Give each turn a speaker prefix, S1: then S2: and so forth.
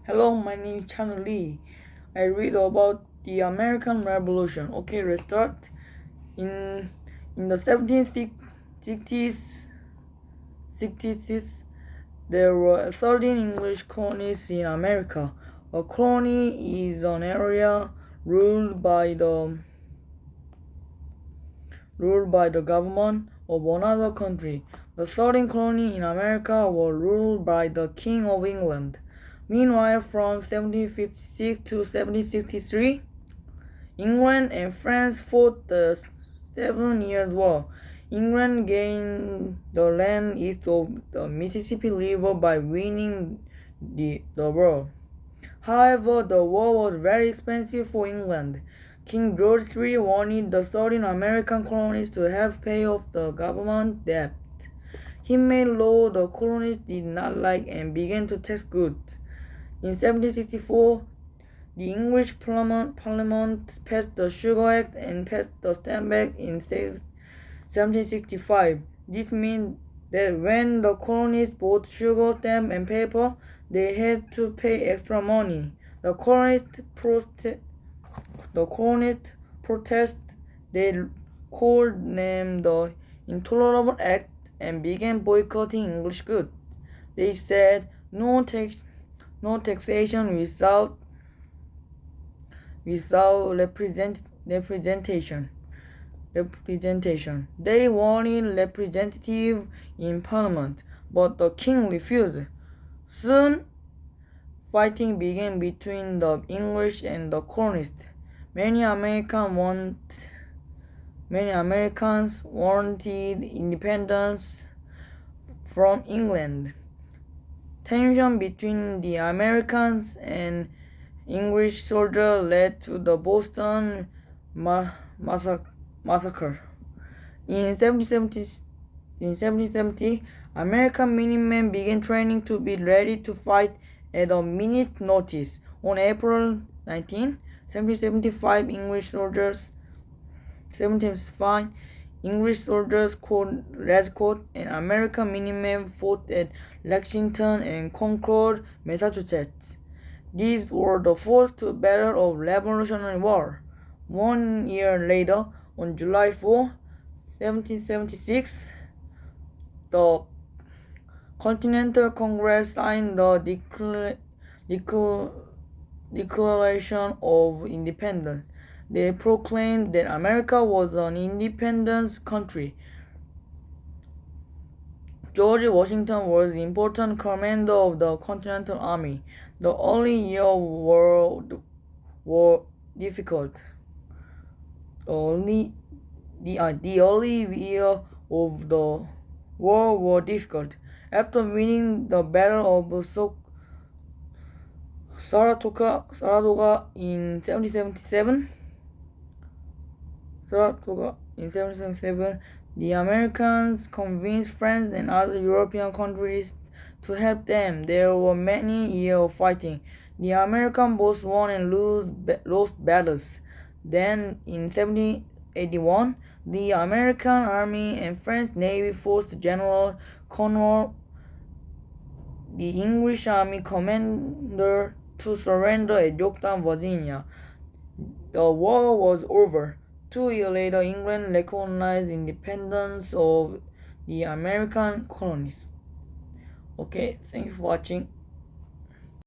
S1: Hello, my name is Chan Lee. I read about the American Revolution. Okay, let's start. In the 1760s, there were 13 English colonies in America. A colony is an area ruled by the government of another country. The 13 colonies in America were ruled by the King of England. Meanwhile, from 1756 to 1763, England and France fought the 7 Years' War. England gained the land east of the Mississippi River by winning the war. However, the war was very expensive for England. King George III wanted the 13 American colonies to help pay off the government debt. He made law the colonies did not like and began to tax goods. In 1764, the English Parliament passed the Sugar Act and passed the Stamp Act in 1765. This meant that when the colonies bought sugar, stamp, and paper, they had to pay extra money. The colonists protest. They called them the Intolerable Act and began boycotting English goods. They said no taxation without representation. They wanted representative in parliament, but the king refused. Soon, fighting began between the English and the colonists. Many Americans wanted independence from England. Tension between the Americans and English soldiers led to the Boston Massacre. In 1770, American Minutemen began training to be ready to fight at a minute's notice. On April 19, 1775, English soldiers called Redcoat and American Minutemen fought at Lexington and Concord, Massachusetts. These were the first battle of Revolutionary War. 1 year later, on July 4, 1776, the Continental Congress signed the Declaration of Independence. They proclaimed that America was an independent country. George Washington was the important commander of the Continental Army. The early years were difficult. The early years of the war were difficult. After winning the Battle of Saratoga in 1777, the Americans convinced France and other European countries to help them. There were many years of fighting. The Americans both won and lost battles. Then, in 1781, the American Army and French Navy forced General Cornwallis, the English Army commander, to surrender at Yorktown, Virginia. The war was over. 2 years later, England recognized independence of the American colonies. Okay, thank you for watching.